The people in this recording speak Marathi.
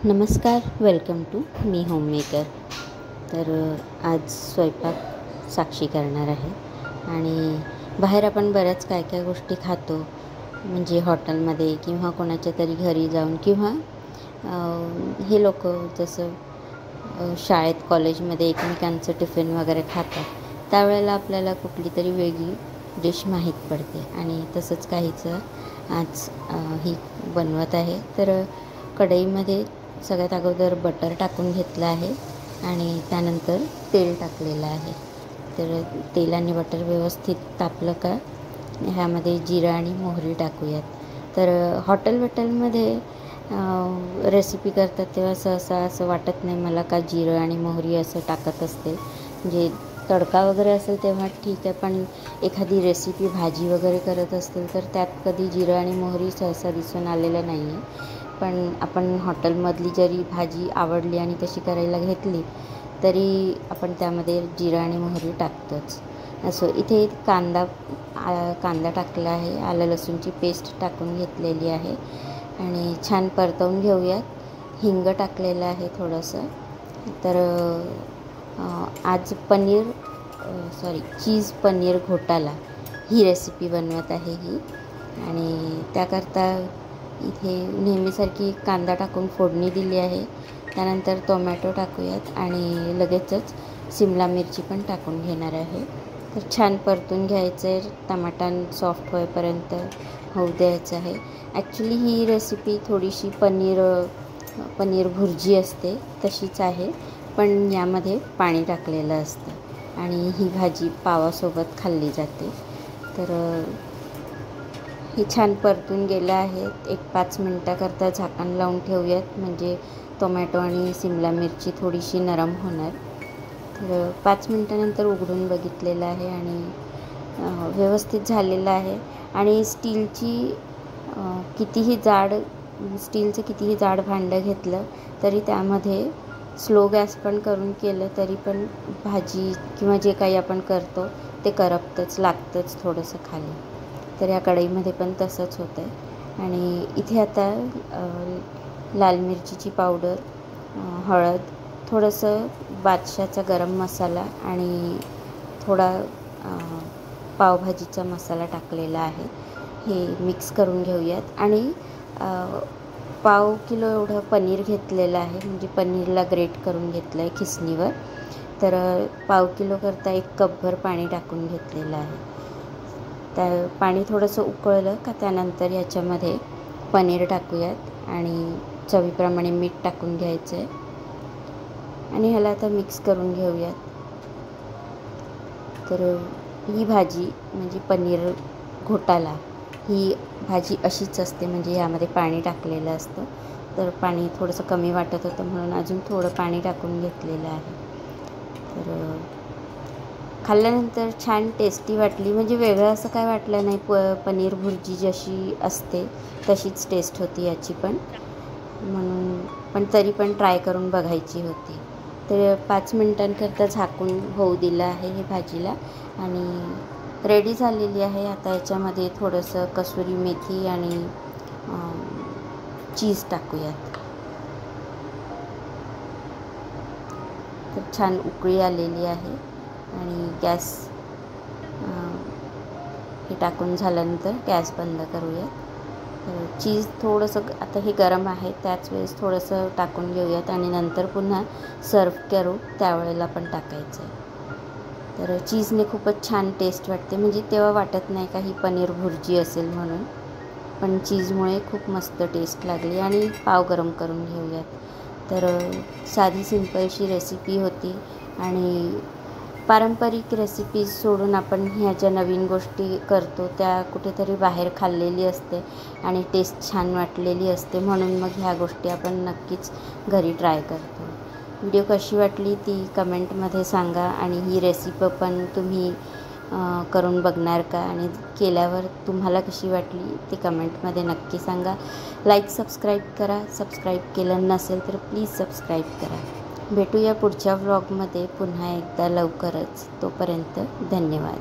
नमस्कार, वेलकम टू मी होममेकर. तर आज स्वयंपाक साक्षी करणार आहे. आणि बाहेर आपण बऱ्याच काय गोष्टी खातो, म्हणजे हॉटेलमध्ये किंवा कोणाच्या तरी घरी जाऊन, किंवा हे लोक जसं शाळेत कॉलेजमध्ये एकमेकांचं टिफिन वगैरे खातात, त्यावेळेला आपल्याला कुठली तरी वेगळी डिश माहीत पडते. आणि तसंच काहीचं आज ही बनवत आहे. तर कढईमध्ये सगळ्यात अगोदर बटर टाकून घेतलं आहे आणि त्यानंतर तेल टाकलेलं आहे. तर तेल आणि बटर व्यवस्थित तापलं का ह्यामध्ये जिरं आणि मोहरी टाकूयात. तर हॉटेलमध्ये रेसिपी करतात तेव्हा सहसा असं वाटत नाही मला का जिरं आणि मोहरी असं टाकत असते. म्हणजे तडका वगैरे असेल तेव्हा ठीक आहे, पण एखादी रेसिपी भाजी वगैरे करत असतील तर त्यात कधी जिरं आणि मोहरी सहसा दिसून आलेलं नाही आहे. पण आपण हॉटेलमधली जरी भाजी आवडली आणि तशी करायला घेतली तरी आपण त्यामध्ये जिरं आणि मोहरी टाकतोच. असं इथे कांदा टाकला आहे, आलं लसूणची पेस्ट टाकून घेतलेली आहे आणि छान परतवून घेऊयात. हिंग टाकलेलं आहे थोडंसं. तर आज चीज पनीर घोटाला ही रेसिपी बनवत आहे ही. आणि त्याकरता इथे नेहमीसारखी कांदा टाकून फोडणी दिली आहे. त्यानंतर टोमॅटो टाकूयात आणि लगेचच शिमला मिरची पण टाकून घेणार आहे. तर छान परतून घ्यायचं आहे, टमाटा सॉफ्ट होईपर्यंत होऊ द्यायचं आहे. ॲक्च्युली ही रेसिपी थोडीशी पनीर भुर्जी असते तशीच आहे, पण यामध्ये पाणी टाकलेलं असतं आणि ही भाजी पावासोबत खाल्ली जाते. तर हे छान परतून गेलं आहे. 1-5 मिनटाकरता झाकण लावून ठेवूयात, म्हणजे टोमॅटो आणि शिमला मिरची थोडीशी नरम होणार. तर 5 मिनटानंतर उघडून बघितलेलं आहे आणि व्यवस्थित झालेलं आहे. आणि स्टीलचं कितीही जाड भांडं घेतलं तरी त्यामध्ये स्लो गॅस पण करून केलं तरी पण भाजी किंवा जे काही आपण करतो ते करपतंच, लागतंच थोडंसं खाली. तर या कढईमध्ये पण तसंच होतं आहे. आणि इथे आता लाल मिरचीची पावडर, हळद, थोडंसं बादशाचा गरम मसाला आणि थोडा पावभाजीचा मसाला टाकलेला आहे. हे मिक्स करून घेऊयात. आणि पाव किलो एवढं पनीर घेतलेलं आहे, म्हणजे पनीरला ग्रेट करून घेतलं आहे खिसणीवर. तर पाव किलोकरता 1 कपभर पाणी टाकून घेतलेलं आहे. त्या पाणी थोडंसं उकळलं का त्यानंतर याच्यामध्ये पनीर टाकूयात आणि चवीप्रमाणे मीठ टाकून घ्यायचं आहे. आणि ह्याला आता मिक्स करून घेऊयात. तर ही भाजी म्हणजे पनीर घोटाला ही भाजी अशीच असते, म्हणजे यामध्ये पाणी टाकलेलं असतं. तर पाणी थोडंसं कमी वाटत होतं म्हणून अजून थोडं पाणी टाकून घेतलेलं आहे. तर खाल्ल्यानंतर छान टेस्टी वाटली, म्हणजे वेगळं असं काय वाटलं नाही. पनीर भुर्जी जशी असते तशीच टेस्ट होती याची पण, म्हणून पण तरी पण ट्राय करून बघायची होती. तर 5 मिनटांकरता झाकून होऊ दिलं आहे हे भाजीला आणि रेडी झालेली आहे. आता याच्यामध्ये थोडंसं कसुरी मेथी आणि चीज टाकूयात. तर छान उकळी आलेली आहे आणि गॅस हे टाकून झाल्यानंतर गॅस बंद करूयात. चीज थोडंसं आता हे गरम आहे त्याच वेळेस थोडंसं टाकून घेऊयात आणि नंतर पुन्हा सर्व करू त्यावेळेला पण टाकायचं आहे. तर चीजने खूपच छान टेस्ट वाटते, म्हणजे तेव्हा वाटत नाही का ही पनीर भुर्जी असेल म्हणून, पण चीजमुळे खूप मस्त टेस्ट लागली. आणि पाव गरम करून घेऊयात. तर साधी सिंपलशी रेसिपी होती. आणि पारंपरिक रेसिपीज सोडून आपण ह्या ज्या नवीन गोष्टी करतो त्या कुठेतरी बाहेर खाल्लेली असते आणि टेस्ट छान वाटलेली असते, म्हणून मग ह्या गोष्टी आपण नक्कीच घरी ट्राय करतो. व्हिडिओ कशी वाटली ती कमेंटमध्ये सांगा. आणि ही रेसिपी पण तुम्ही करून बघणार का, आणि केल्यावर तुम्हाला कशी वाटली ती कमेंटमध्ये नक्की सांगा. लाईक सबस्क्राईब करा. सबस्क्राईब केलं नसेल तर प्लीज सबस्क्राईब करा. भेटूया पुढच्या व्लॉगमध्ये पुन्हा एकदा लवकरच. तोपर्यंत धन्यवाद.